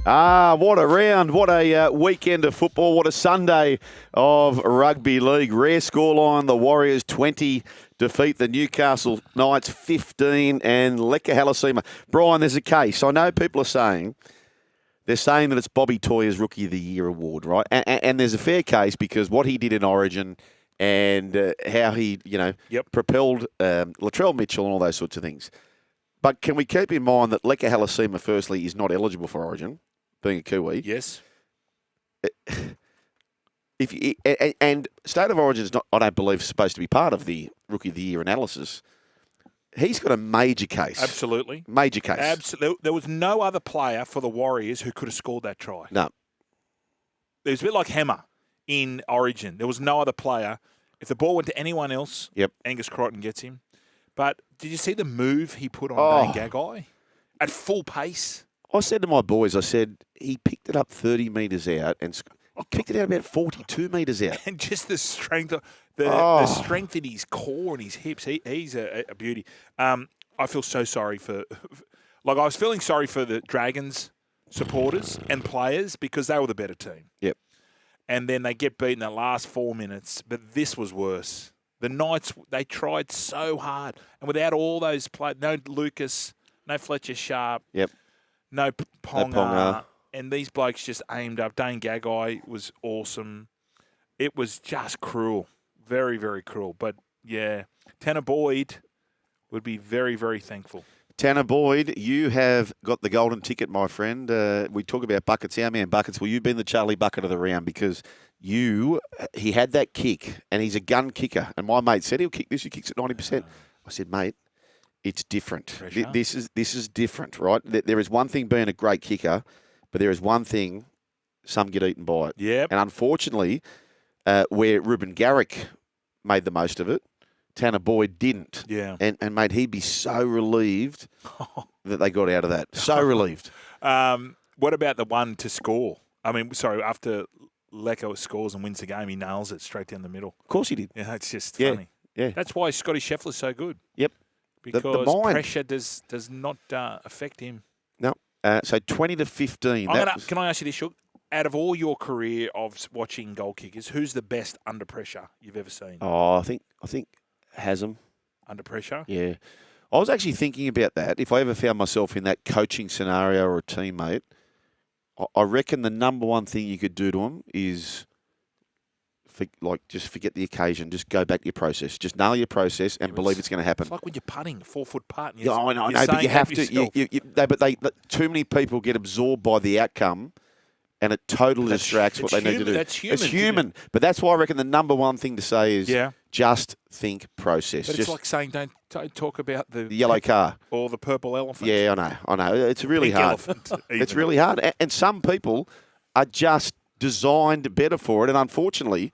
What a round. What a weekend of football. What a Sunday of rugby league. Rare scoreline. The Warriors 20 defeat the Newcastle Knights 15 and Leka Halasima. Brian, there's a case. I know people are saying, they're saying that it's Bobby Toyer's Rookie of the Year award, right? And there's a fair case because what he did in Origin and how he, propelled Latrell Mitchell and all those sorts of things. But can we keep in mind that Leka Halasima, firstly, is not eligible for Origin, being a Kiwi? Yes. And State of Origin is not, I don't believe, supposed to be part of the Rookie of the Year analysis. He's got a major case. Absolutely. Major case. Absolutely. There was no other player for the Warriors who could have scored that try. No. It was a bit like Hammer in Origin. There was no other player. If the ball went to anyone else, Angus Crichton gets him. But did you see the move he put on Dane Gagai at full pace? I said to my boys, I said, he picked it up 30 metres out and picked it out about 42 metres out. And just the strength, the strength in his core and his hips, he's a beauty. I feel so sorry I was feeling sorry for the Dragons supporters and players because they were the better team. Yep. And then they get beaten the last 4 minutes, but this was worse. The Knights, they tried so hard. And without all those players, no Lucas, no Fletcher Sharp, no Ponga, and these blokes just aimed up. Dane Gagai was awesome. It was just cruel. Very, very cruel. But, yeah, Tanner Boyd would be very, very thankful. Tanner Boyd, you have got the golden ticket, my friend. We talk about buckets. Our man buckets. Well, you've been the Charlie Bucket of the round because he had that kick, and he's a gun kicker. And my mate said he'll kick this. He kicks at 90%. I said, mate, it's different. This is different, right? There is one thing being a great kicker, but there is one thing some get eaten by it. Yep. And unfortunately, where Ruben Garrick made the most of it, Tanner Boyd didn't. Yeah. And mate, he'd be so relieved that they got out of that. So relieved. What about the one to score? I mean, sorry, after Leko scores and wins the game, he nails it straight down the middle. Of course he did. Yeah, it's just funny. Yeah. That's why Scotty Scheffler's so good. Yep. Because the mind. pressure does not affect him. No. So 20 to 15. Can I ask you this, Shook? Out of all your career of watching goal kickers, who's the best under pressure you've ever seen? Oh, I think Hasm. Under pressure? Yeah. I was actually thinking about that. If I ever found myself in that coaching scenario or a teammate, I reckon the number one thing you could do to them is just forget the occasion. Just go back to your process. Just nail your process and believe it's going to happen. It's like when you're putting, 4-foot putt. Yeah, I know, but you have to. Too many people get absorbed by the outcome, and it totally distracts what they need to do. That's human. It's human. But that's why I reckon the number one thing to say is just think process. But it's like saying don't talk about the yellow car. Or the purple elephant. Yeah, I know. It's really hard. It's really hard. And some people are just designed better for it. And unfortunately,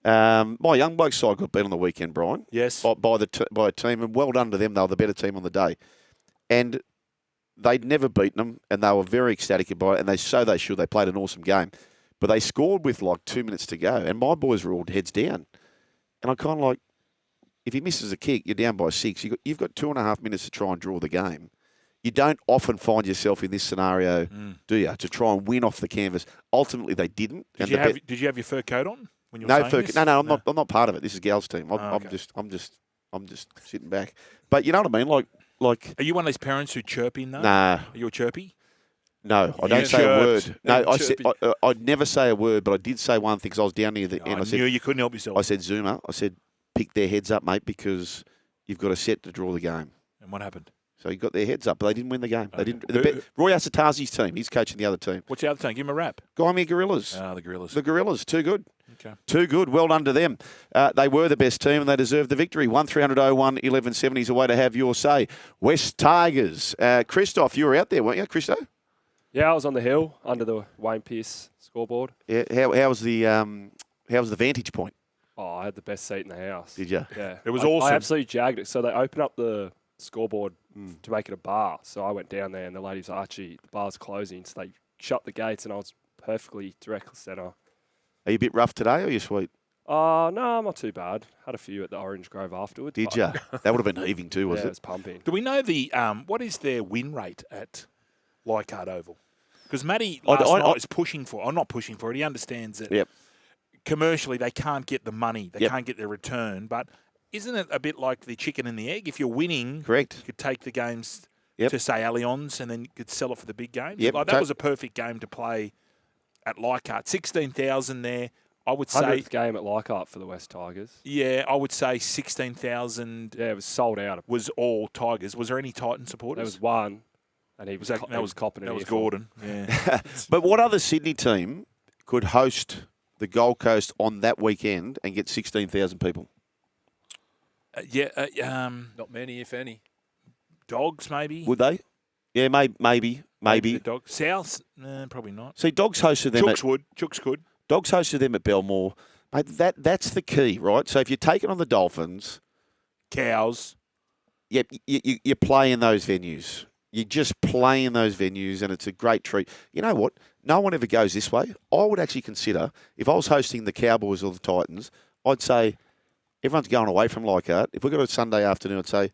my young bloke side got beat on the weekend, Brian. Yes. By a team. And well done to them. They were the better team on the day. And they'd never beaten them, and they were very ecstatic about it, and they should. They played an awesome game. But they scored with 2 minutes to go, and my boys were all heads down. And I kind of if he misses a kick, you're down by 6. You've got 2.5 minutes to try and draw the game. You don't often find yourself in this scenario, do you, to try and win off the canvas. Ultimately, they didn't. Did you have your fur coat on when you were saying this? No, I'm not part of it. This is Gal's team. I'm just sitting back. But you know what I mean? Are you one of those parents who chirp in though? Nah. Are you a chirpy? No, I don't say a word. No, I'd never say a word, but I did say one thing because I was down near the end. I knew you couldn't help yourself. I said, Zuma, pick their heads up, mate, because you've got a set to draw the game. And what happened? So he got their heads up, but they didn't win the game. They didn't. Roy Asatazi's team. He's coaching the other team. What's the other team? Give him a rap. Gymea Gorillas. The Gorillas. The Gorillas. Too good. Okay. Too good. Well done to them. They were the best team and they deserved the victory. 1300 01 1170 is a way to have your say. West Tigers. Christoph, you were out there, weren't you, Christo? Yeah, I was on the hill under the Wayne Pearce scoreboard. Yeah. How was the vantage point? Oh, I had the best seat in the house. Did you? Yeah. It was awesome. I absolutely jagged it. So they opened up the scoreboard to make it a bar. So I went down there and the ladies Archie, the bar's closing. So they shut the gates and I was perfectly direct centre. Are you a bit rough today or are you sweet? No, not too bad. Had a few at the Orange Grove afterwards. Did you? That would have been heaving too, was it? Yeah, it was pumping. Do we know what is their win rate at Leichhardt Oval? Because Matty last night is pushing for it. I'm not pushing for it. He understands that commercially they can't get the money. They can't get their return. But isn't it a bit like the chicken and the egg? If you're winning, correct, you could take the games to, say, Allianz and then you could sell it for the big games. Yep. Like, that was a perfect game to play at Leichhardt. 16,000 there. I would say 100th game at Leichhardt for the West Tigers. Yeah, I would say 16,000. Yeah, it was sold out. Was all Tigers. Was there any Titan supporters? There was one, and he was that was copping. That was Gordon. Yeah. But what other Sydney team could host the Gold Coast on that weekend and get 16,000 people? Not many, if any. Dogs, maybe. Would they? Yeah, maybe. The Dogs. South, probably not. See, Dogs hosted them. Chooks could. Dogs hosted them at Belmore. Mate, that's the key, right? So if you're taking on the Dolphins, Cows. you play in those venues. You just play in those venues, and it's a great treat. You know what? No one ever goes this way. I would actually consider, if I was hosting the Cowboys or the Titans, I'd say everyone's going away from Leichhardt. If we got a Sunday afternoon, I'd say,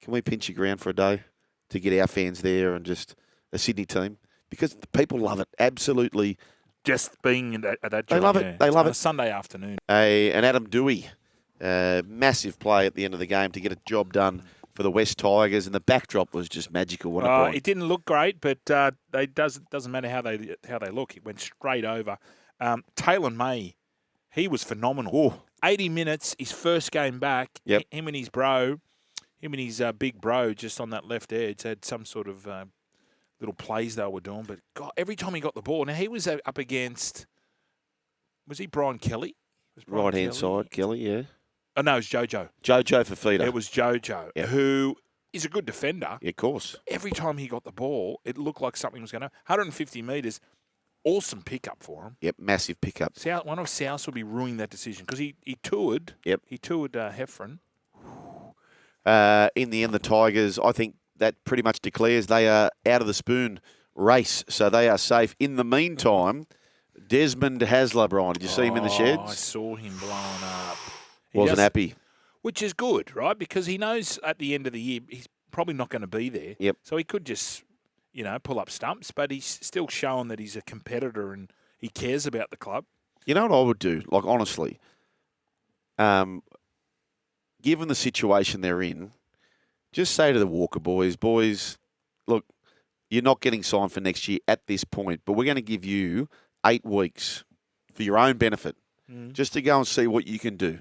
can we pinch your ground for a day to get our fans there and just a Sydney team? Because the people love it. Absolutely. Just being at that job. They love it. They love it. Sunday afternoon. An Adam Dewey, massive play at the end of the game to get a job done for the West Tigers, and the backdrop was just magical. It didn't look great, but doesn't matter how they look. It went straight over. Taylor May, he was phenomenal. Ooh. 80 minutes, his first game back. Yep. Him and his big bro, just on that left edge, had some sort of little plays they were doing. But God, every time he got the ball, now he was up against. Was he Brian Kelly? Right hand side, Kelly. Yeah. Oh no, it was Jojo. Jojo Fafita. It was Jojo, who is a good defender. Yeah, of course. Every time he got the ball, it looked like something was going to. 150 metres, awesome pickup for him. Yep, massive pickup. One of South will be ruining that decision because he toured. Yep. He toured Heffron. In the end, the Tigers, I think that pretty much declares they are out of the spoon race, so they are safe. In the meantime, Desmond Hasler, Brian, did you see him in the sheds? I saw him blowing up. Wasn't happy. Which is good, right? Because he knows at the end of the year he's probably not going to be there. Yep. So he could just, pull up stumps, but he's still showing that he's a competitor and he cares about the club. You know what I would do? Like, honestly, given the situation they're in, just say to the Walker boys, look, you're not getting signed for next year at this point, but we're going to give you 8 weeks for your own benefit, just to go and see what you can do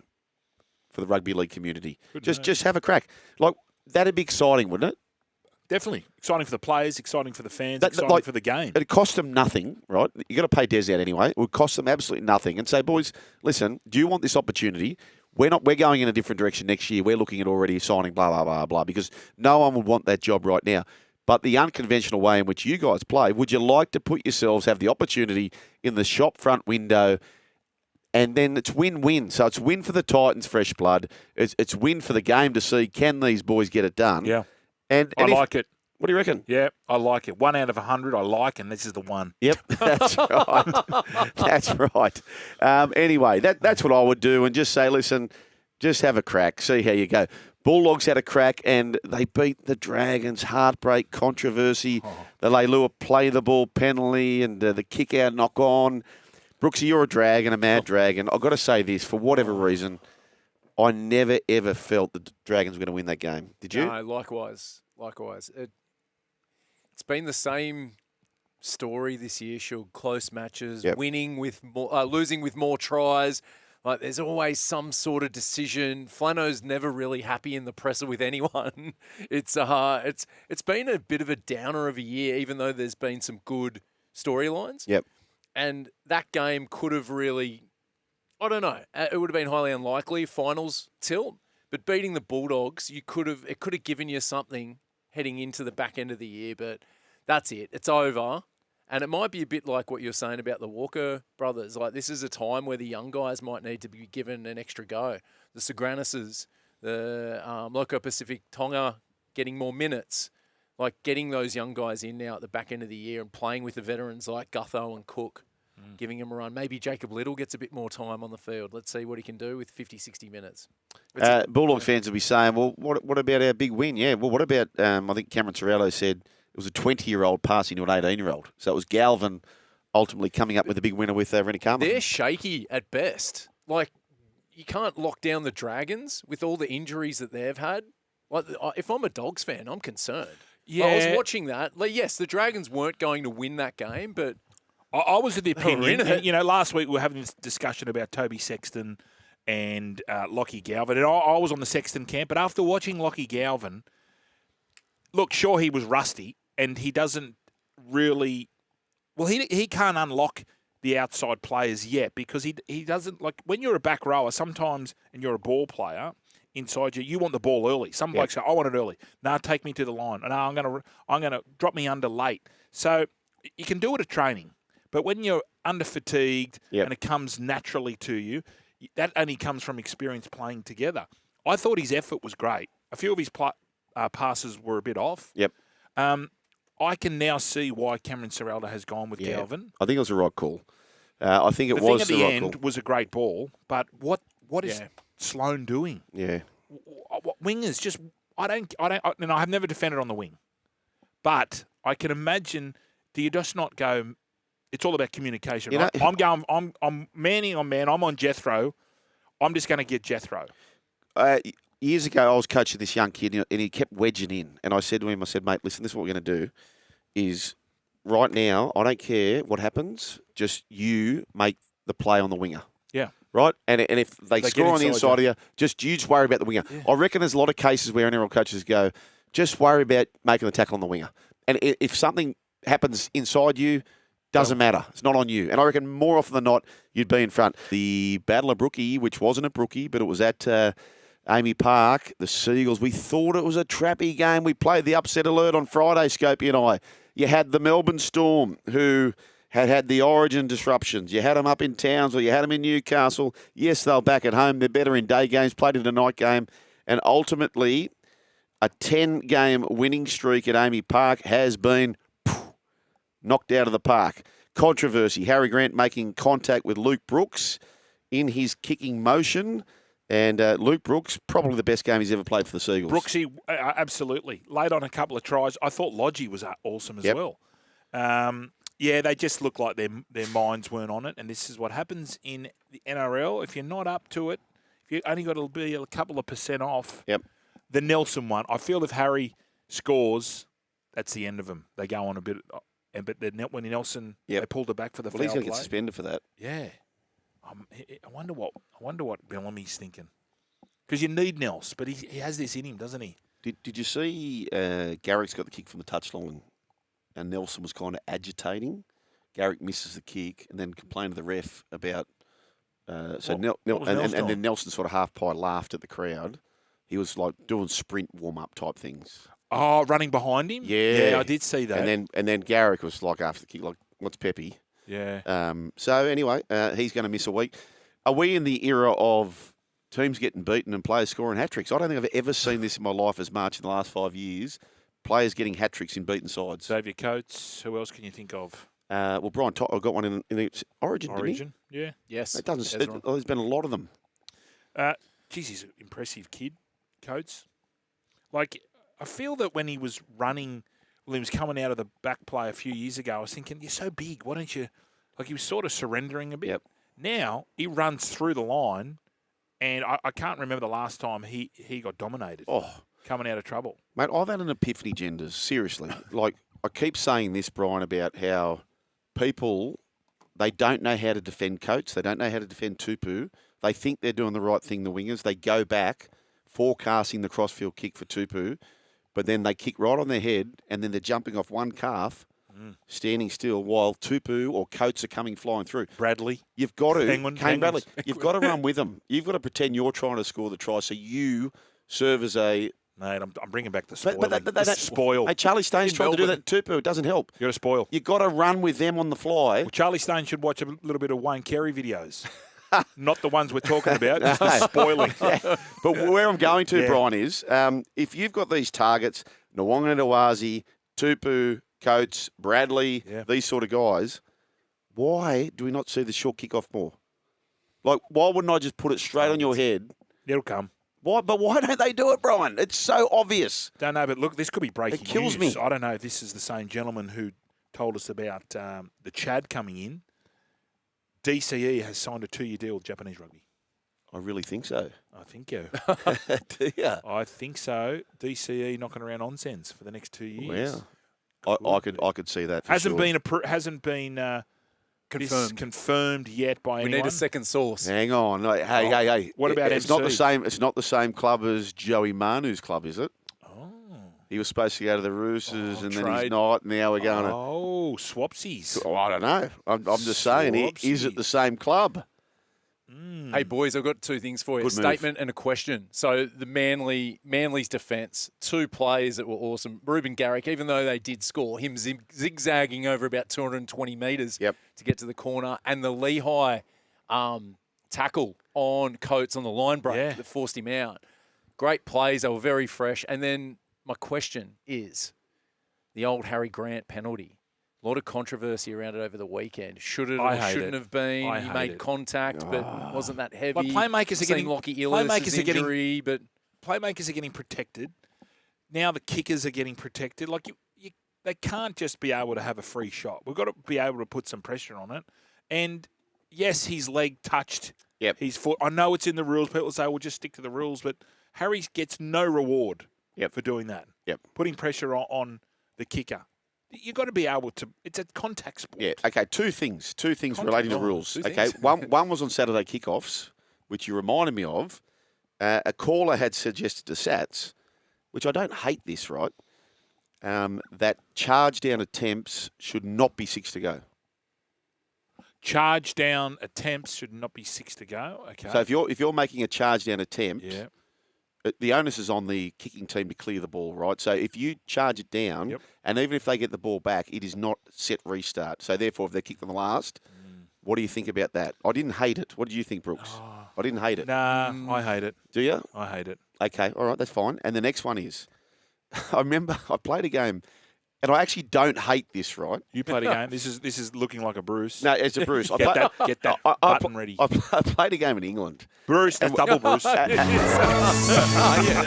for the rugby league community. Just have a crack. Like, that'd be exciting, wouldn't it? Definitely. Exciting for the players, exciting for the fans, exciting for the game. It'd cost them nothing, right? You got to pay Des out anyway. It would cost them absolutely nothing. And say, boys, listen, do you want this opportunity? We're going in a different direction next year. We're looking at already signing blah, blah, blah, blah, because no one would want that job right now. But the unconventional way in which you guys play, would you like to put yourselves, have the opportunity in the shop front window, and then it's win-win. So it's win for the Titans, fresh blood. It's win for the game to see, can these boys get it done? Yeah. And I like it. What do you reckon? Yeah, I like it. 1 out of 100 I like, and this is the one. Yep, that's right. That's right. Anyway, that's what I would do, and just say, listen, just have a crack, see how you go. Bulldogs had a crack, and they beat the Dragons. Heartbreak, controversy. The Leilua play the ball penalty, and the kick-out knock-on. Brooksy, you're a dragon, a mad dragon. I've got to say this, for whatever reason, I never, ever felt the Dragons were going to win that game. Did you? No, likewise. It's been the same story this year, Shug. Close matches, winning with more, losing with more tries. Like, there's always some sort of decision. Flano's never really happy in the presser with anyone. It's been a bit of a downer of a year, even though there's been some good storylines. Yep. And that game could have really, I don't know, it would have been highly unlikely, finals tilt. But beating the Bulldogs, it could have given you something heading into the back end of the year. But that's it. It's over. And it might be a bit like what you're saying about the Walker brothers. Like, this is a time where the young guys might need to be given an extra go. The Sagranises, the Loco Pacific Tonga getting more minutes. Like, getting those young guys in now at the back end of the year and playing with the veterans like Gutho and Cook, giving them a run. Maybe Jacob Little gets a bit more time on the field. Let's see what he can do with 50, 60 minutes. Bulldogs fans will be saying, well, what about our big win? Yeah, well, what about, I think Cameron Sorrello said, it was a 20-year-old passing to an 18-year-old. So it was Galvin ultimately coming up with the big winner with Rennie Carmichael. They're shaky at best. Like, you can't lock down the Dragons with all the injuries that they've had. Like, if I'm a Dogs fan, I'm concerned. Yeah. I was watching that. Like, yes, the Dragons weren't going to win that game, but I was of the opinion, in it. and, last week we were having this discussion about Toby Sexton and Lockie Galvin, and I was on the Sexton camp, but after watching Lockie Galvin, look, sure, he was rusty, and he doesn't really, well, he can't unlock the outside players yet because he doesn't, like, when you're a back rower sometimes, and you're a ball player, inside you want the ball early. Some blokes say, I want it early. No, take me to the line. No, I'm gonna drop me under late. So you can do it at training. But when you're under-fatigued and it comes naturally to you, that only comes from experience playing together. I thought his effort was great. A few of his passes were a bit off. Yep. I can now see why Cameron Serralda has gone with Galvin. I think it was the right call. I think it the was thing at the the right end call. was a great ball, but what is Sloan doing? Yeah. Wingers just and I have never defended on the wing, but I can imagine. Do you just not go? It's all about communication. Right? I'm manning on man. I'm on Jethro. I'm just going to get Jethro. Years ago, I was coaching this young kid, and he kept wedging in. And I said to him, mate, listen, this is what we're going to do. Is right now, I don't care what happens. Just you make the play on the winger. Yeah. Right? And if they score on the inside of you, you just worry about the winger. Yeah. I reckon there's a lot of cases where NRL coaches go, just worry about making the tackle on the winger. And if something happens inside you, doesn't matter. It's not on you. And I reckon more often than not, you'd be in front. The Battle of Brookie, which wasn't at Brookie, but it was at Amy Park, the Seagulls, we thought it was a trappy game. We played the upset alert on Friday, Scopey and I. You had the Melbourne Storm, who had the Origin disruptions. You had them up in Townsville. You had them in Newcastle. Yes, they're back at home. They're better in day games, played in a night game. And ultimately, a 10-game winning streak at Amy Park has been knocked out of the park. Controversy. Harry Grant making contact with Luke Brooks in his kicking motion. And Luke Brooks, probably the best game he's ever played for the Seagulls. Brooksy, absolutely. Laid on a couple of tries. I thought Lodgy was awesome as well. They just look like their minds weren't on it. And this is what happens in the NRL. If you're not up to it, if you only got to be a couple of % off, the Nelson one, I feel if Harry scores, that's the end of him. They go on a bit... But when Nelson, they pulled it back for the foul he's going play. to get suspended for that. Yeah, I wonder what Bellamy's thinking, because you need Nels, but he has this in him, doesn't he? Did you see Garrick's got the kick from the touchline, and Nelson was kind of agitating. Garrick misses the kick, and then complained to the ref about. And then Nelson sort of half-pie laughed at the crowd. He was like doing sprint warm-up type things. Oh, running behind him? Yeah. I did see that. And then Garrick was like after the kick, like, what's Peppy? Yeah. So anyway, he's going to miss a week. Are we in the era of teams getting beaten and players scoring hat-tricks? I don't think I've ever seen this in my life as much in the last 5 years. Players getting hat-tricks in beaten sides. Xavier Coates. Who else can you think of? Brian Totter got one in the Origin, didn't he? Yeah. yes. It doesn't. There's been a lot of them. He's an impressive kid, Coates. Like, I feel that when he was running, when he was coming out of the back play a few years ago, I was thinking, you're so big, why don't you... Like, he was sort of surrendering a bit. Yep. Now, he runs through the line, and I can't remember the last time he got dominated. Coming out of trouble. Mate, I've had an epiphany, Genders, seriously. Like, I keep saying this, Brian, about how people, they don't know how to defend Coates. They don't know how to defend Tupu. They think they're doing the right thing, the wingers. They go back, forecasting the crossfield kick for Tupu, but then they kick right on their head, and then they're jumping off one calf, standing still, while Tupu or Coates are coming flying through. Bradley. You've got to, Kane Bradley, you've got to run with them. You've got to pretend you're trying to score the try, so you serve as a... Mate, I'm bringing back the spoil. But spoil. Hey, Charlie Staines tried to do that to Tupu. It doesn't help. You got to spoil. You've got to run with them on the fly. Well, Charlie Staines should watch a little bit of Wayne Carey videos. Not the ones we're talking about, just the spoiling. Yeah. But where I'm going to, Brian, is if you've got these targets, Nwanga Nawazi, Tupu, Coates, Bradley, these sort of guys, why do we not see the short kick-off more? Like, why wouldn't I just put it straight on your head? It'll come. Why? But why don't they do it, Brian? It's so obvious. Don't know, but look, this could be breaking It kills news. me. I don't know if this is the same gentleman who told us about the Chad coming in. DCE has signed a 2-year deal with Japanese rugby. I really think so. I think you. Do you? I think so. DCE knocking around nonsense for the next 2 years. Wow. I could see that. For Hasn't sure. been Confirmed. confirmed yet by We anyone. need a second source. Hang on. Hey. What about It's not the MC? same. It's not the same club as Joey Manu's club, is it? Oh. He was supposed to go to the Roosters, and then he's trade. not. And now we're going to. Oh, swapsies. Oh, I don't know. I'm just saying. Is it the same club? Hey, boys, I've got two things for you. Good A move. statement and a question. So the Manly's defence, two players that were awesome. Ruben Garrick, even though they did score, him zigzagging over about 220 metres Yep. to get to the corner. And the Lehigh tackle on Coates on the line break that forced him out. Great plays. They were very fresh. And then my question is the old Harry Grant penalty. A lot of controversy around it over the weekend. Should it I or hate shouldn't it. have been? I He hate made it. contact, but wasn't that heavy. Like playmakers are Seen getting Lockie Illis' injury, but playmakers are getting protected. Now the kickers are getting protected. Like they can't just be able to have a free shot. We've got to be able to put some pressure on it. And yes, his leg touched his foot. I know it's in the rules. People say, "Well, just stick to the rules," but Harry gets no reward for doing that. Yep. Putting pressure on the kicker. You've got to be able to. It's a contact sport. Yeah. Okay. Two things relating to rules. Two Okay. things. One was on Saturday kickoffs, which you reminded me of. A caller had suggested to Sats, which I don't hate this, right? That charge down attempts should not be 6 to go. Charge down attempts should not be 6 to go. Okay. So if you're making a charge down attempt, yeah. the onus is on the kicking team to clear the ball, right? So if you charge it down, and even if they get the ball back, it is not set restart. So therefore, if they're kicked on the last, what do you think about that? I didn't hate it. What did you think, Brooks? I didn't hate it. Nah, I hate it. Do you? I hate it. Okay, all right, that's fine. And the next one is, I remember I played a game, and I actually don't hate this, right? You played a game. This is looking like a Bruce. No, it's a Bruce. Get that button ready. I played a game in England. Bruce, that's double Bruce.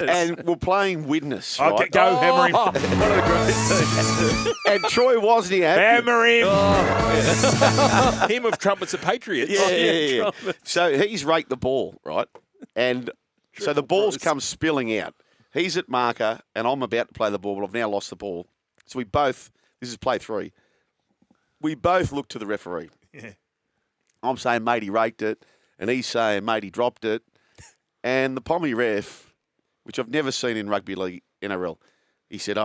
And we're playing Widnes, right? Okay, go hammer him. what a great team. And Troy wasn't happy. Hammer him. Him of trumpets and patriots. Yeah. So he's raked the ball, right? And so the ball's come spilling out. He's at marker, and I'm about to play the ball, but I've now lost the ball. So we both, this is play 3, we both look to the referee. Yeah. I'm saying, mate, he raked it, and he's saying, mate, he dropped it. And the Pommy ref, which I've never seen in rugby league, NRL, he said,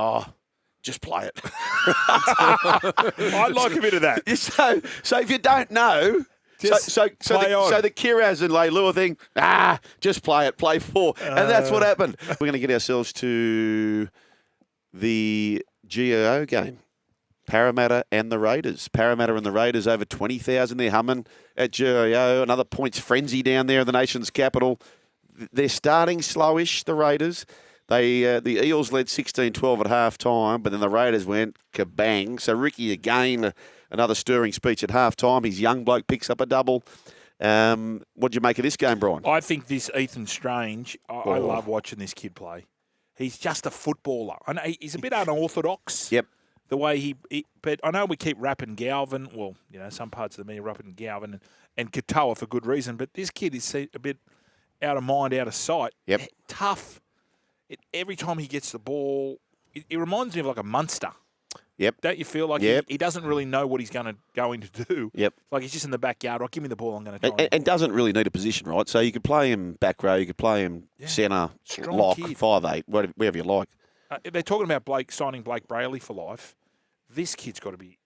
just play it. I'd like a bit of that. So if you don't know... So the Kiraz and Leilua thing, just play it, play 4. And that's what happened. We're going to get ourselves to the GIO game. Parramatta and the Raiders. Parramatta and the Raiders over 20,000. They're humming at GIO. Another points frenzy down there in the nation's capital. They're starting slowish, the Raiders. The Eels led 16-12 at half time, but then the Raiders went kabang. So Ricky again, another stirring speech at half time. His young bloke picks up a double. What do you make of this game, Brian? I think this Ethan Strange, I love watching this kid play. He's just a footballer. I know he's a bit unorthodox. Yep. The way but I know we keep rapping Galvin. Well, some parts of the media rapping Galvin and Katoa for good reason. But this kid is a bit out of mind, out of sight. Yep. Tough. Every time he gets the ball, it reminds me of like a Munster. Yep. Don't you feel like he doesn't really know what he's going to do? Yep. Like he's just in the backyard. Give me the ball. I'm going to try. And doesn't really need a position, right? So you could play him back row, you could play him centre, Strong lock, kid. 5'8", whatever you like. They're talking about signing Blake Brayley for life. This kid's got to be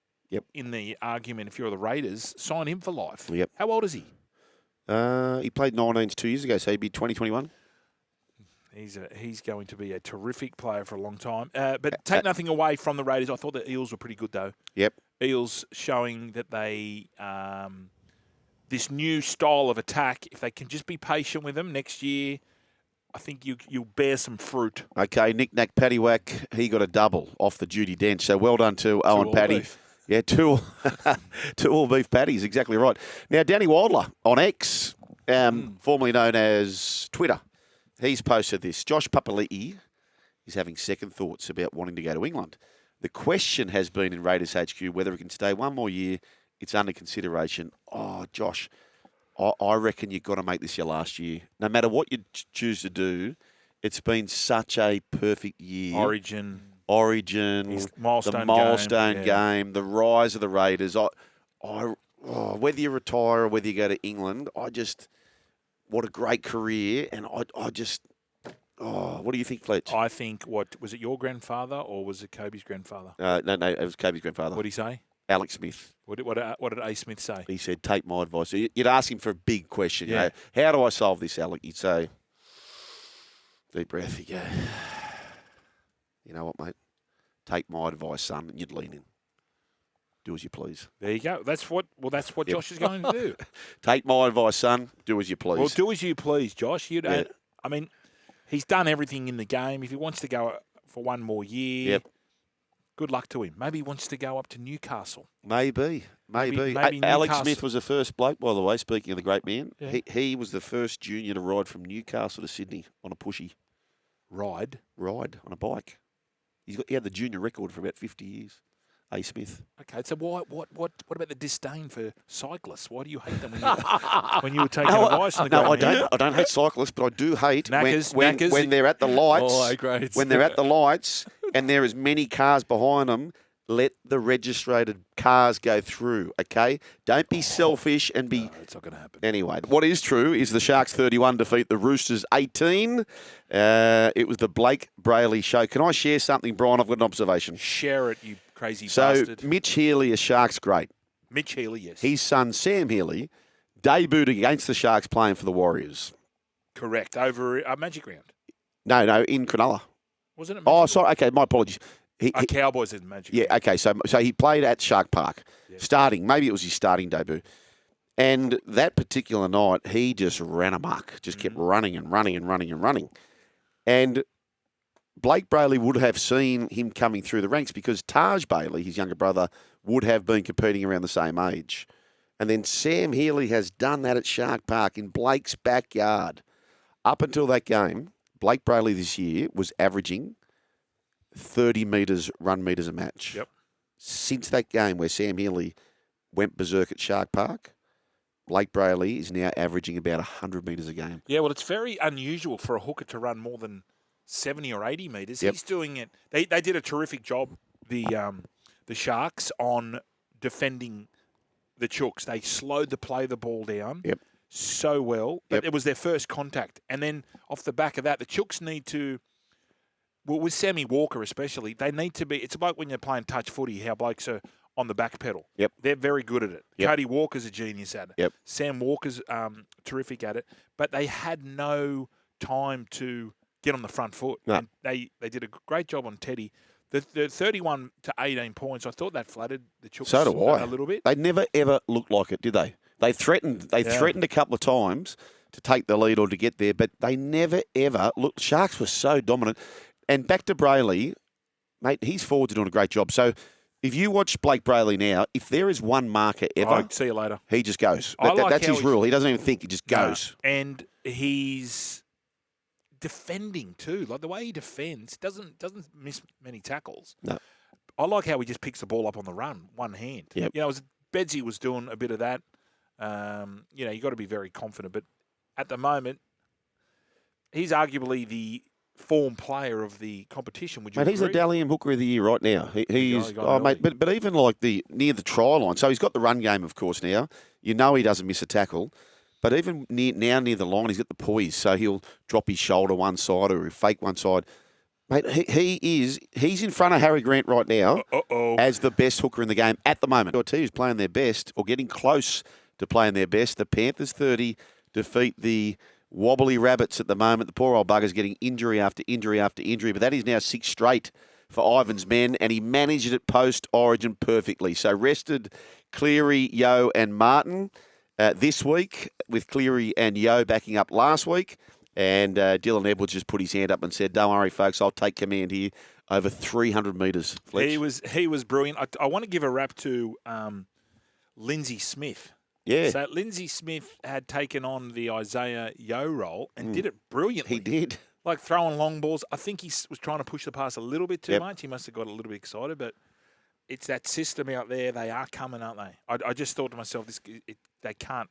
in the argument. If you're the Raiders, sign him for life. Yep. How old is he? He played 19s 2 years ago, so he'd be 2021. He's going to be a terrific player for a long time. But take nothing away from the Raiders. I thought the Eels were pretty good, though. Yep. Eels showing that they this new style of attack, if they can just be patient with them next year, I think you'll bear some fruit. Okay, Nick-Nack Paddywhack, he got a double off the duty bench. So well done to Owen Paddy. Beef. Yeah, two all beef patties, exactly right. Now, Danny Wildler on X, formerly known as Twitter. He's posted this. Josh Papali'i is having second thoughts about wanting to go to England. The question has been in Raiders HQ whether he can stay one more year. It's under consideration. Oh, Josh, I reckon you've got to make this your last year. No matter what you choose to do, it's been such a perfect year. Origin, the milestone game, the rise of the Raiders. Whether you retire or whether you go to England, what a great career. And what do you think, Fletch? I think, was it your grandfather or was it Kobe's grandfather? No, it was Kobe's grandfather. What did he say? Alex Smith. What did A. Smith say? He said, take my advice. So you'd ask him for a big question. Yeah. You know, how do I solve this, Alec? He'd say, deep breath, you go, you know what, mate? Take my advice, son, and you'd lean in. Do as you please. There you go. That's what Josh is going to do. Take my advice, son. Do as you please. Well, do as you please, Josh. I mean, he's done everything in the game. If he wants to go for one more year, good luck to him. Maybe he wants to go up to Newcastle. Maybe. Maybe Alex Smith was the first bloke, by the way, speaking of the great man. Yeah. He was the first junior to ride from Newcastle to Sydney on a pushy. Ride on a bike. He had the junior record for about 50 years. A. Smith. Okay, so what about the disdain for cyclists? Why do you hate them when you were taking advice on the No, great I don't hate cyclists, but I do hate Knackers. when they're at the lights. Oh, great. When they're at the lights and there is many cars behind them, let the registered cars go through, okay? Don't be selfish and be... No, it's not going to happen. Anyway, what is true is the Sharks 31 defeat the Roosters 18. It was the Blake Brayley show. Can I share something, Brian? I've got an observation. Share it, you crazy So, bastard. Mitch Healy, a Sharks great. Mitch Healy, yes. His son, Sam Healy, debuted against the Sharks playing for the Warriors. Correct. Over a Magic Round. No, in Cronulla. Wasn't it? Oh, sorry. Okay, my apologies. Cowboys in Magic. Yeah, okay. So he played at Shark Park, Yeah. starting. Maybe it was his starting debut. And that particular night, he just ran amok, just kept running and running and running and running. And Blake Brayley would have seen him coming through the ranks because Taj Bailey, his younger brother, would have been competing around the same age. And then Sam Healy has done that at Shark Park in Blake's backyard. Up until that game, Blake Brayley this year was averaging 30 run metres a match. Yep. Since that game where Sam Healy went berserk at Shark Park, Blake Brayley is now averaging about 100 metres a game. Yeah, well, it's very unusual for a hooker to run more than 70 or 80 metres. Yep. He's doing it. They did a terrific job, the Sharks, on defending the Chooks. They slowed the play of the ball down so well. But it was their first contact. And then off the back of that, the Chooks need to... Well, with Sammy Walker especially, they need to be... It's like when you're playing touch footy, how blokes are on the back pedal. Yep. They're very good at it. Yep. Cody Walker's a genius at it. Yep. Sam Walker's terrific at it. But they had no time to get on the front foot. No. And they did a great job on Teddy. The 31 to 18 points, I thought that flattered the Chooks So do I. a little bit. They never, ever looked like it, did they? They threatened a couple of times to take the lead or to get there, but they never, ever looked... Sharks were so dominant. And back to Brayley, mate, his forwards are doing a great job. So if you watch Blake Brayley now, if there is one marker ever... See you later. He just goes. I like That's how his rule. He doesn't even think. He just goes. No. And he's defending too. Like the way he defends, doesn't miss many tackles. No. I like how he just picks the ball up on the run, one hand. Yep. You know, Bedsy was doing a bit of that. You know, you got to be very confident. But at the moment, he's arguably the form player of the competition. Would you Mate, he's the agree? Dally M Hooker of the Year right now. He's got early. mate, but even like near the try line. So he's got the run game, of course. Now you know he doesn't miss a tackle, but even near the line, he's got the poise. So he'll drop his shoulder one side or he'll fake one side. Mate, he's in front of Harry Grant right now as the best hooker in the game at the moment. Your team is playing their best or getting close to playing their best. The Panthers 30 defeat the Wobbly Rabbits at the moment. The poor old bugger's getting injury after injury after injury, but that is now 6 straight for Ivan's men, and he managed it post-Origin perfectly. So rested Cleary, Yeo and Martin this week, with Cleary and Yeo backing up last week. And Dylan Edwards just put his hand up and said, don't worry, folks, I'll take command here over 300 metres. He was brilliant. I want to give a rap to Lindsay Smith. Yeah. So Lindsay Smith had taken on the Isaiah Yeo role and did it brilliantly. He did. Like throwing long balls. I think he was trying to push the pass a little bit too Yep. much. He must have got a little bit excited, but it's that system out there. They are coming, aren't they? I just thought to myself, they can't.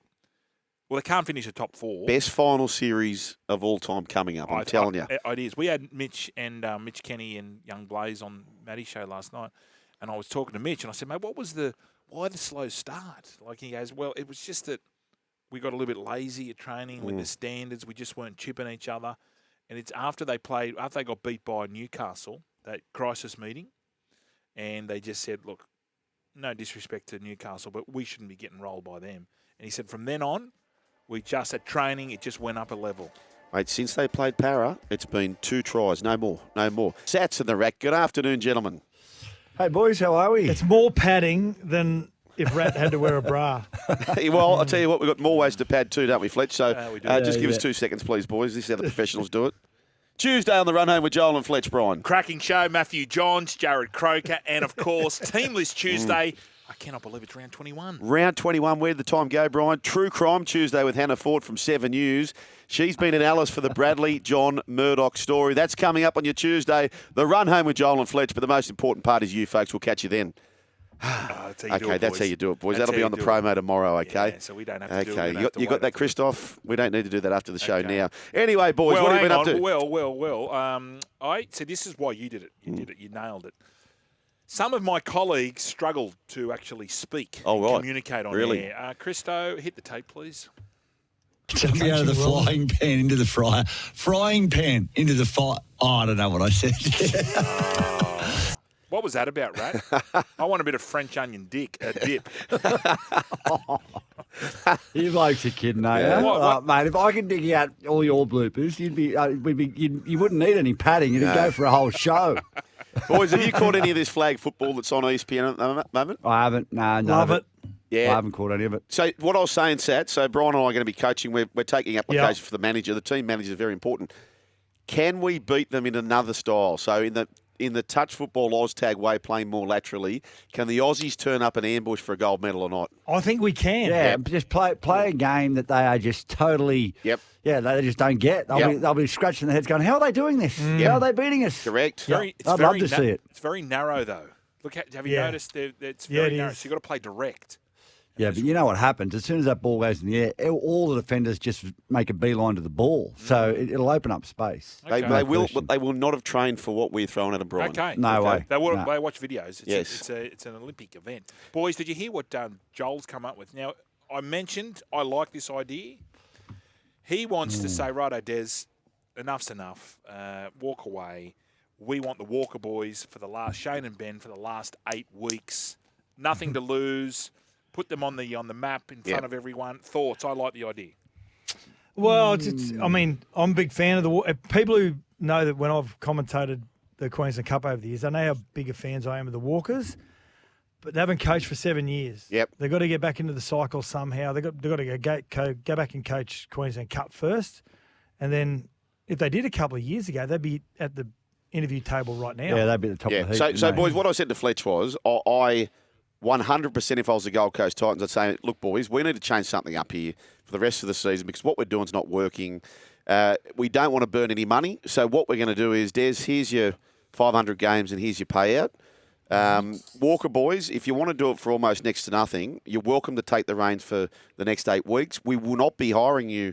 Well, they can't finish the top 4. Best final series of all time coming up, I'm telling you. It is. We had Mitch and Mitch Kenny and Young Blaze on Matty's show last night, and I was talking to Mitch, and I said, mate, why the slow start? Like he goes, well, it was just that we got a little bit lazy at training with the standards. We just weren't chipping each other. And it's after they got beat by Newcastle, that crisis meeting, and they just said, look, no disrespect to Newcastle, but we shouldn't be getting rolled by them. And he said, from then on, we just at training, it just went up a level. Mate, since they played Para, it's been 2 tries, no more. Sats in the rack. Good afternoon, gentlemen. Hey, boys, how are we? It's more padding than if Rat had to wear a bra. Well, I'll tell you what, we've got more ways to pad too, don't we, Fletch? So we do. just give us 2 seconds, please, boys. This is how the professionals do it. Tuesday on the run home with Joel and Fletch, Brian. Cracking show, Matthew Johns, Jared Croker, and, of course, Team List Tuesday. I cannot believe it's round 21. Round 21, where did the time go, Brian? True Crime Tuesday with Hannah Ford from 7 News. She's been in Alice for the Bradley John Murdoch story. That's coming up on your Tuesday. The run home with Joel and Fletch, but the most important part is you, folks. We'll catch you then. That's how you do Okay, it, that's boys. how you do it, boys. That's That'll be how on the you do promo tomorrow, okay? Yeah, so we don't have to do it. We Okay, don't have to you got wait that, until- Christoph? We don't need to do that after the show Okay. now. Anyway, boys, Well, what have you hang been up on. to? Well. So this is why you did it. You did it. You nailed it. Some of my colleagues struggled to actually speak Oh, and right. communicate on Really? air. Christo, hit the tape, please. Jumping out of the frying pan into the fryer. Frying pan into the fire. Oh, I don't know what I said. What was that about, Rat? I want a bit of French onion dip. You blokes are kidding, eh? Yeah. What? Mate, if I could dig out all your bloopers, you wouldn't need any padding. It'd go for a whole show. Boys, have you caught any of this flag football that's on ESPN at the moment? I haven't. No, Love it. Yeah. I haven't caught any of it. So what I was saying, Sat, so Brian and I are going to be coaching. We're taking applications for the manager. The team manager is very important. Can we beat them in another style? So in the touch football Oztag way, playing more laterally, can the Aussies turn up and ambush for a gold medal or not? I think we can. Yeah, just play a game that they are just totally. Yep. Yeah, they just don't get. They'll be scratching their heads, going, "How are they doing this? How are they beating us?" Correct. I'd love to see it. It's very narrow, though. Look, have you Yeah. noticed it's Yeah, very it narrow? is. So you've got to play direct. Yeah, but you know what happens? As soon as that ball goes in the air, all the defenders just make a beeline to the ball. So it'll open up space. Okay. They will, question. but they will not have trained for what we're throwing at them, Brian. Okay. No way. They No. watch videos. Yes. It's an Olympic event. Boys, did you hear what Joel's come up with? Now, I mentioned I like this idea. He wants to say, righto, Des, enough's enough. Walk away. We want the Walker boys Shane and Ben for the last 8 weeks. Nothing to lose. Put them on the map in front of everyone. Thoughts? I like the idea. Well, I mean, I'm a big fan of the people who know that when I've commentated the Queensland Cup over the years, they know how big of fans I am of the Walkers. But they haven't coached for 7 years. Yep. They've got to get back into the cycle somehow. They've got to go back and coach Queensland Cup first. And then if they did a couple of years ago, they'd be at the interview table right now. Yeah, they'd be at the top of the heap. So wouldn't boys, they? what I said to Fletch was, I 100% if I was the Gold Coast Titans, I'd say, look, boys, we need to change something up here for the rest of the season because what we're doing is not working. We don't want to burn any money. So what we're going to do is, Des, here's your 500 games and here's your payout. Walker boys, if you want to do it for almost next to nothing, you're welcome to take the reins for the next 8 weeks. We will not be hiring you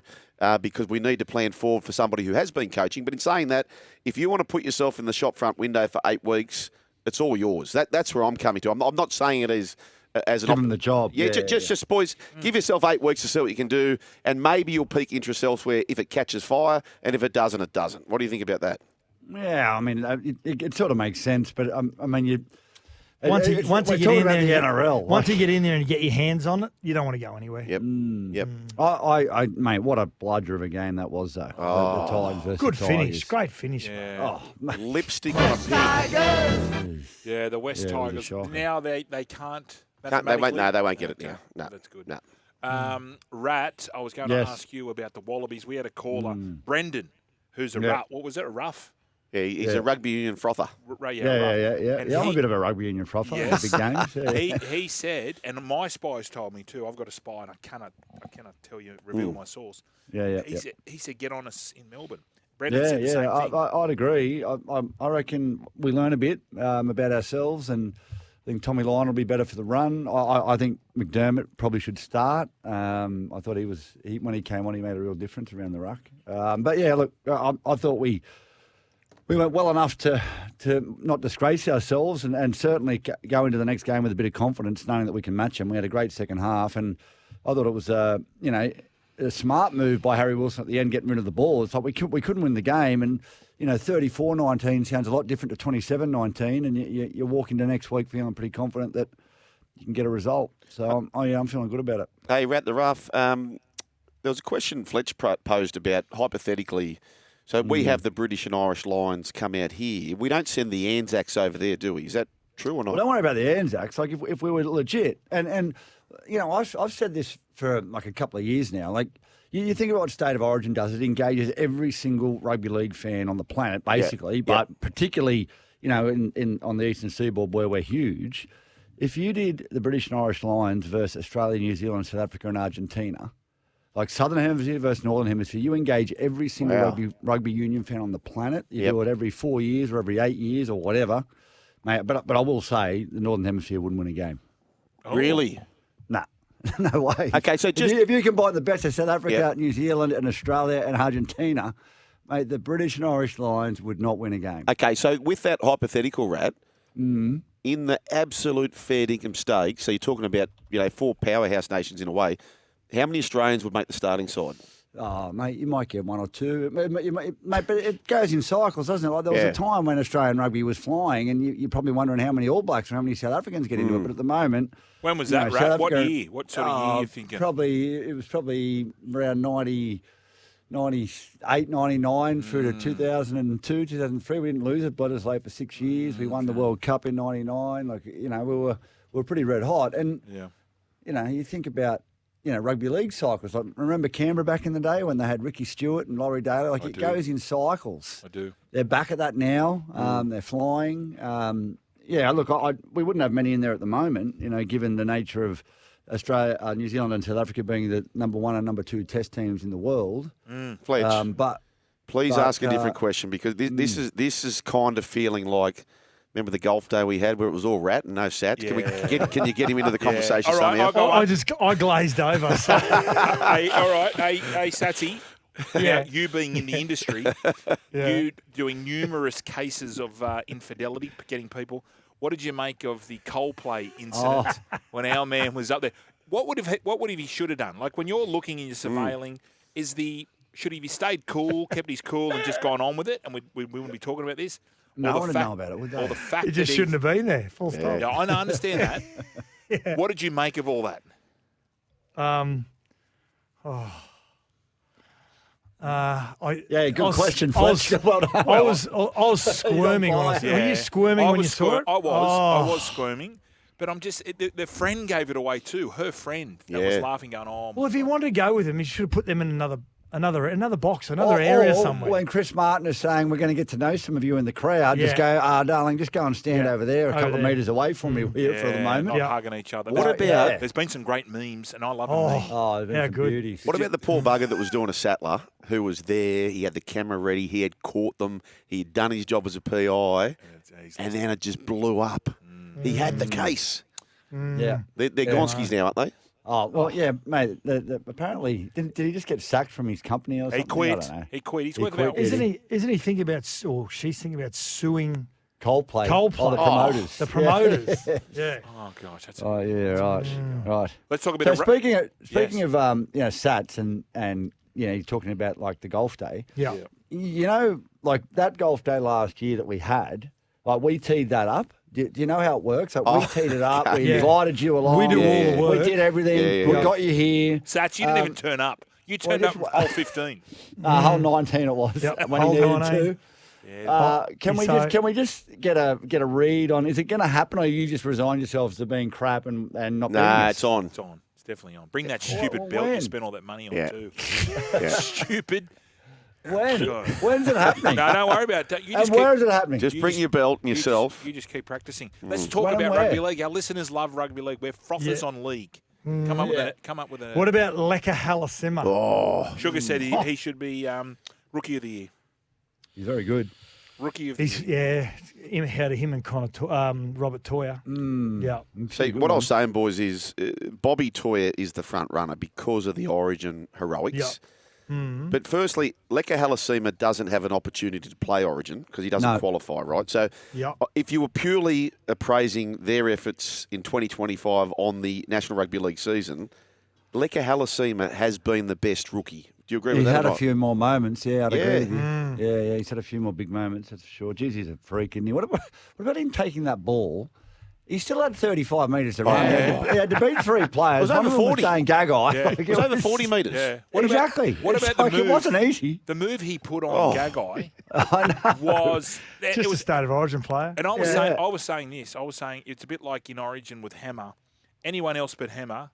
because we need to plan forward for somebody who has been coaching. But in saying that, if you want to put yourself in the shop front window for 8 weeks, it's all yours. That's where I'm coming to. I'm not saying it as an Give them the job. Yeah, just boys, give yourself 8 weeks to see what you can do, and maybe you'll peak interest elsewhere if it catches fire, and if it doesn't, it doesn't. What do you think about that? Yeah, I mean, it sort of makes sense, but I mean, you. Once you we're get talking in about there, the and NRL. once you get in there and get your hands on it, you don't want to go anywhere. Yep. Yep. Mate, what a bludger of a game that was, though. The Tigers versus Good the finish, Tigers. great finish. Yeah. Lipstick on a pig. Yeah, the West Yeah, it was a Tigers. shocker. Now they can't. They won't get it now. No. That's good. No. Rat, I was going Yes. to ask you about the Wallabies. We had a caller, Brendan, who's a Yeah. rough. What was it, a rough? Yeah, he's a rugby union frother. Yeah. I'm a bit of a rugby union frother. Yes. Big games. Yeah. He said, and my spies told me too. I've got a spy, and I cannot tell you, reveal my source. He said, get on us in Melbourne. Brendan said the same thing. I'd agree. I reckon we learn a bit about ourselves, and I think Tommy Lyon will be better for the run. I think McDermott probably should start. I thought when he came on, he made a real difference around the ruck. But yeah, look, I thought we went well enough to not disgrace ourselves and certainly go into the next game with a bit of confidence, knowing that we can match them. We had a great second half, and I thought it was a smart move by Harry Wilson at the end, getting rid of the ball. It's like we couldn't win the game, and 34-19 sounds a lot different to 27-19, and you walk into next week feeling pretty confident that you can get a result. So I'm feeling good about it. Hey, Rat the Rough. There was a question Fletch posed about hypothetically. So we have the British and Irish Lions come out here. We don't send the Anzacs over there, do we? Is that true or not? Well, don't worry about the Anzacs. Like if we were legit, and I've said this for like a couple of years now. Like you think about what State of Origin does. It engages every single rugby league fan on the planet, basically. But particularly, on the Eastern Seaboard where we're huge. If you did the British and Irish Lions versus Australia, New Zealand, South Africa, and Argentina. Like Southern Hemisphere versus Northern Hemisphere, you engage every single rugby union fan on the planet. You do it every 4 years or every 8 years or whatever. Mate, but I will say the Northern Hemisphere wouldn't win a game. Oh. Really? Nah, no way. Okay, so just... If you combine the best of South Africa, New Zealand and Australia and Argentina, mate, the British and Irish Lions would not win a game. Okay, so with that hypothetical, Rat, in the absolute fair dinkum stake, so you're talking about, 4 powerhouse nations in a way, how many Australians would make the starting side? Oh, mate, you might get 1 or 2. Mate, but it goes in cycles, doesn't it? Like there was a time when Australian rugby was flying, and you're probably wondering how many All Blacks or how many South Africans get into it. But at the moment, when was that? Rat? What year? What sort of year are you thinking? It was probably around 98, 99 through to 2002, 2003. We didn't lose it, but it was late for 6 years. We won the World Cup in 99. Like we were pretty red hot, and you think about. Rugby league cycles. Like, remember Canberra back in the day when they had Ricky Stewart and Laurie Daly? Like, it goes in cycles. I do. They're back at that now. They're flying. Look, we wouldn't have many in there at the moment, given the nature of Australia, New Zealand and South Africa being the number 1 and number 2 test teams in the world. Fletch, please ask a different question, because this is kind of feeling like... Remember the golf day we had where it was all Rat and no Sats? Yeah. Can you get him into the conversation All right, somehow? I glazed over. So. Hey, all right. Hey, Satsy. Now, you being in the industry, you doing numerous cases of infidelity, getting people. What did you make of the Coldplay incident when our man was up there? What would he should have done? Like when you're looking and you're surveilling, should he have stayed cool, kept his cool, and just gone on with it? And we wouldn't be talking about this. No one would know about it, would they? Or the fact he just shouldn't have been there. Full stop. Yeah, I understand that. What did you make of all that? Good question, Fletch. I was squirming when I saw it. Were you squirming when you saw it? I was squirming. But I'm just, the friend gave it away too. Her friend that was laughing, going, "Oh." Well, if he wanted to go with him, he should have put them in another box, another area somewhere. When Chris Martin is saying we're going to get to know some of you in the crowd, just go, darling, just go and stand over there, a couple of metres away from me here for the moment. Not hugging each other. What about? There's been some great memes, and I love them. Oh, they're good. Beauties. What about the poor bugger that was doing a Sattler, who was there? He had the camera ready. He had caught them. He had done his job as a PI, and then it just blew up. He had the case. Yeah, they're Gonskis now, aren't they? Oh, well, yeah, mate. Apparently, did he just get sacked from his company or something? He quit. I don't know. He quit. He's worth about... Isn't he thinking about, or she's thinking about suing Coldplay. Oh, the promoters. The promoters. Yeah. Oh, gosh. That's Right. Let's talk about... So speaking of Sats and you're talking about, like, the golf day. Yeah. Like, that golf day last year that we had, like, we teed that up. Do you know how it works? Like we teed it up. We invited you along. We do all the work. We did everything. We got you here. Sats, you didn't even turn up. You turned up hole 15. Hole 19 it was. Yep. When he needed to. Can we just get a read on? Is it going to happen, or you just resign yourselves to being crap and not? Nah, it's on. It's on. It's definitely on. Bring that stupid belt you spent all that money on too. Stupid. When? God. When's it happening? No, don't worry about it. You And just where keep, is it happening? Just You bring just- your belt and yourself. You just keep practicing. Let's talk When and about where? rugby league. Our listeners love rugby league. We're frothers on league. Come up with a. What about Leka Halasima? Oh, Sugar said he should be rookie of the year. He's very good. Rookie of the He's year. how to him and Robert Toya. Yeah. see, what I was saying, boys, is Bobby Toyer is the front runner because of the Origin heroics. But firstly, Leka Halasima doesn't have an opportunity to play Origin because he doesn't qualify, right? So if you were purely appraising their efforts in 2025 on the National Rugby League season, Leka Halasima has been the best rookie. Do you agree with He's that? had or a not? few more moments. Yeah, I'd agree with you. Mm. Yeah, he's had a few more big moments, that's for sure. Jeez, he's a freak, isn't he? What about him taking that ball? He still had 35 metres to run. He had to beat three players. It was over One of them 40. was Dane Gagai. Yeah. Like, It was over 40 metres. Yeah. Exactly. What It's about the like, move? It wasn't easy. The move he put on Gagai was Just it a was. state of origin player. And I was saying this. I was saying it's a bit like in Origin with Hammer. Anyone else but Hammer,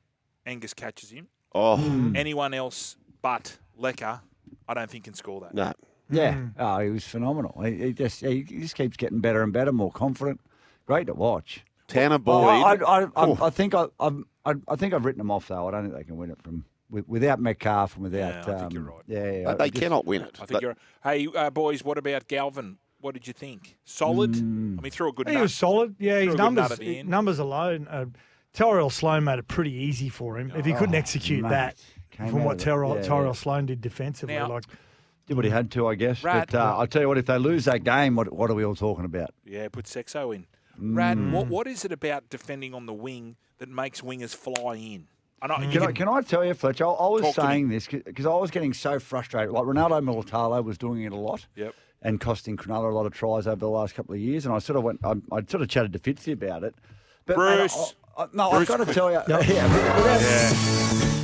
Angus catches him. Oh, Anyone else but Leka, I don't think can score that. no. Yeah. Oh, he was phenomenal. He just keeps getting better and better, more confident. Great to watch. Tanner Boyd. I think I've written them off though. I don't think they can win it without Metcalf and without. Yeah, I think you're right. Yeah, They cannot win it. I think you're. Hey, boys, what about Galvin? What did you think? Solid? I mean, threw a good He nut. was solid. Yeah, his Threw a good nut numbers at the end. numbers alone. Tyrell Sloan made it pretty easy for him. If he couldn't execute mate. that Came from out what of it. Tyrell Yeah, Tyrell yeah. Sloan did defensively, Now- Did what he had to, I guess. Rat. But I'll tell you what, if they lose that game, what are we all talking about? Yeah, put Sexo in. Rad, what is it about defending on the wing that makes wingers fly in? I know, Can I tell you, Fletch? I was Talk to me. saying this because I was getting so frustrated. Like Ronaldo Militalo was doing it a lot. Yep. And costing Cronulla a lot of tries over the last couple of years. And I sort of went, I sort of chatted to Fitzy about it. But Bruce. I've got to tell you,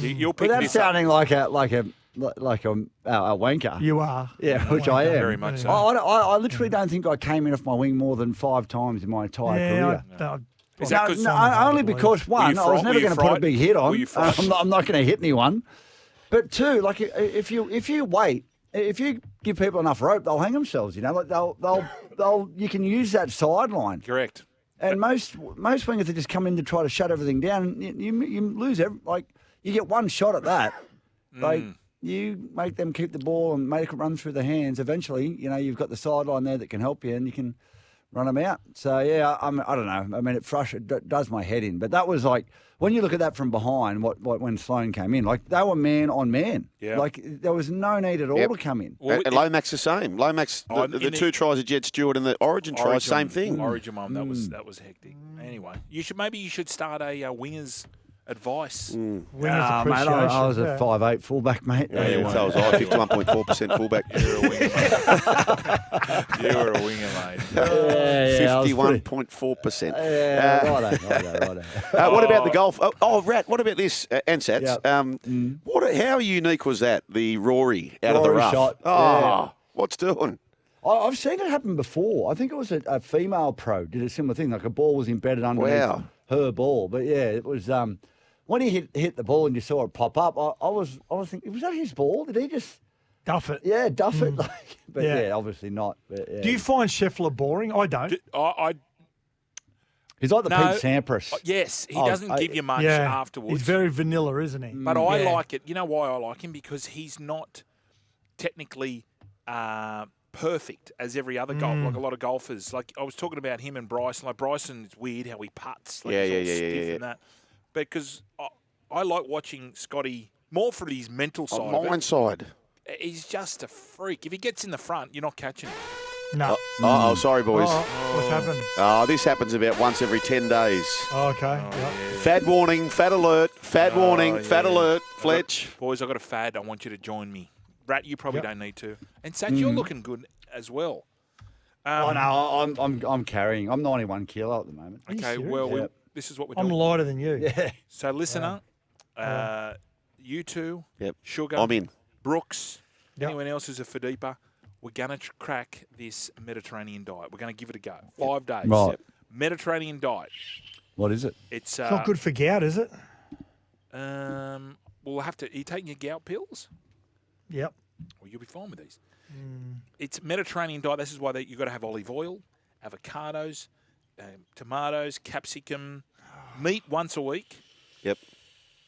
You'll pick without this up. sounding like a wanker. you are. Yeah, which I am. Very much so. I literally don't think I came in off my wing more than 5 times in my entire career. Is that 'cause- Only because one, I was never going to put a big hit Were on. you frightened? I'm not going to hit anyone. But two, like if you wait, if you give people enough rope, they'll hang themselves. You know, like they'll you can use that sideline. Correct. And most wingers that just come in to try to shut everything down, you lose you get one shot at that. Like you make them keep the ball and make it run through the hands. Eventually, you've got the sideline there that can help you, and you can run them out. So yeah, I don't know. I mean, it does my head in. But that was like when you look at that from behind. What when Sloan came in, like they were man on man. Yeah. Like there was no need at all to come in. Well, And Lomax the same. Lomax, the 2 tries of Jed Stewart and the Origin tries, same thing. Origin one, that was hectic. Anyway, you should start a wingers advice. Wingers Mate, I was appreciation. a 5'8" fullback, mate. Yeah, so was I, 51.4% fullback. You're a winger, mate. You're a winger, mate. Yeah, 51.4%. Righto. What about the golf? Rat, what about this, Ansats? Yep. How unique was that, the Rory out of the Rory rough? shot, Oh, what's doing? I've seen it happen before. I think it was a female pro did a similar thing, like a ball was embedded underneath her ball. But yeah, it was when he hit the ball and you saw it pop up. I was thinking, was that his ball? Did he just Duff it. Yeah, duff it. But Yeah. yeah, obviously not. But, yeah. Do you find Scheffler boring? I don't. He's like the No. Pete Sampras. Yes, he doesn't give you much Yeah. afterwards. He's very vanilla, isn't he? But I Yeah. like it. You know why I like him? Because he's not technically perfect as every other golf, like a lot of golfers. Like I was talking about him and Bryson. Like Bryson is weird how he putts. Like he's all stiff and that. Because I like watching Scotty more for his mental side. On of it. mine side. He's just a freak. If he gets in the front, you're not catching him. No. Oh, sorry, boys. What's happened? This happens about once every 10 days. Oh, okay. Yep. Fad warning, fad alert, fad warning, fad alert, Fletch. Boys, I got a fad. I want you to join me. Rat, you probably don't need to. And Sat, you're looking good as well. No, I'm carrying. I'm 91 kilo at the moment. Are you Okay, serious? well, Yeah. this is what we're I'm doing. lighter than you. Yeah. So, listener, you two, Yep. Sugar, I'm in. Brooks, Yep. anyone else who's a Fadipa, we're going to crack this Mediterranenean diet. We're going to give it a go. 5 days. Right. Mediterranean diet. What is it? It's It's not good for gout, is it? We'll have to. Are you taking your gout pills? Yep. Well, you'll be fine with these. It's Mediterranean diet. This is why you've got to have olive oil, avocados, tomatoes, capsicum, meat once a week. Yep.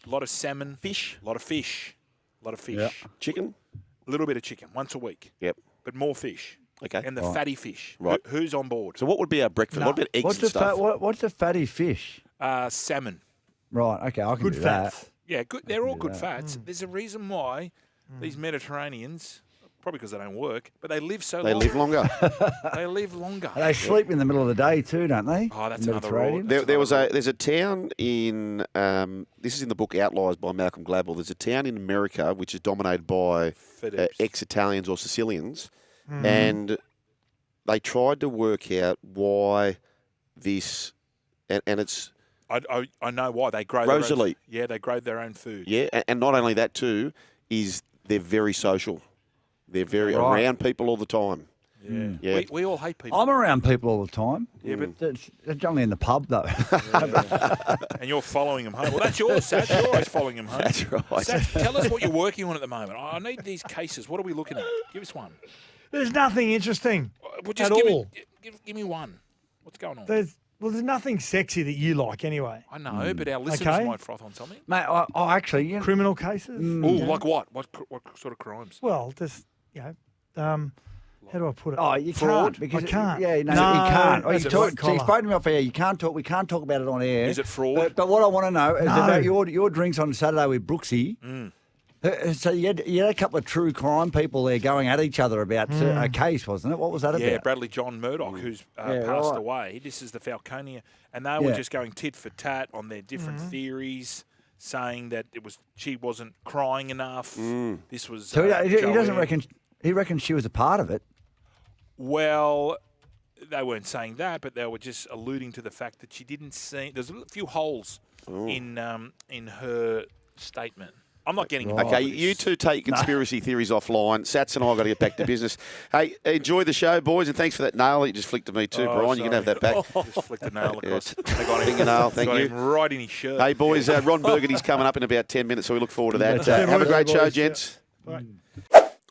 A lot of salmon. Fish. A lot of fish. A lot of fish. Yeah. Chicken. A little bit of chicken once a week. Yep. But more fish. Okay. And the fatty fish. Right. Who's on board? So what would be our breakfast? What about eggs What's and the stuff? what's the fatty fish? Salmon. Right. Okay. I can Good do fats. Yeah, good. They're all do good that. fats. There's a reason why these Mediterraneans, probably because they don't work, but they live so They long. live longer. They live longer. that. They sleep in the middle of the day too, don't they? Oh, that's The another Mediterranean? rule. There's a town in this is in the book Outliers by Malcolm Gladwell. There's a town in America which is dominated by FedEx. ex-Italians or Sicilians, and they tried to work out why this, and it's I know why they grow Rosalie. their own, they grow their own food. yeah, and not only that too is they're very social. They're very Right. around people all the time. Yeah. Yeah. We all hate people. I'm around people all the time. Yeah, but It's only in the pub though. and you're following them home. Well, that's yours, Sat. You're always following them home. That's right. Sat, tell us what you're working on at the moment. I need these cases. What are we looking at? Give us one. There's nothing interesting. Well, just At give all. give me one. What's going on? There's nothing sexy that you like anyway. I know, but our listeners Okay. might froth on something. Mate, actually, you know, Criminal cases. Oh, like what? What sort of crimes? Well, just how do I put it? oh, you Fraud? can't because I can't. Yeah, no, No, you can't. Oh, you is it talk, white so you collar? spoke to me off air. You can't talk. We can't talk about it on air. Is it fraud? But what I want to know is No. about your drinks on Saturday with Brooksy. So you had a couple of true crime people there going at each other about a case, wasn't it? What was that Yeah, about? Bradley John Murdoch, who's Yeah, passed right. away. This is the Falconia, and they were Yeah. just going tit for tat on their different theories, saying that she wasn't crying enough. This was So he doesn't Joel. reckon. He reckons she was a part of it. Well, they weren't saying that, but they were just alluding to the fact that she didn't see. There's a few holes in her statement. I'm not getting involved. Okay, with you this. two take conspiracy theories offline. Sats and I got to get back to business. Hey, enjoy the show, boys, and thanks for that nail that you just flicked at me too, Oh, Brian. You can have that back. Just flicked the nail across. Yeah, They got him. fingernail, thank got you. him right in his shirt. Hey, boys, Ron Burgundy's coming up in about 10 minutes, so we look forward to that. Yeah, Have a great boys, show, yeah. gents. Bye.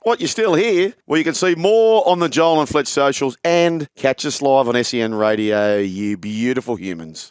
What, you're still here? Well, you can see more on the Joel and Fletch socials and catch us live on SEN Radio, you beautiful humans.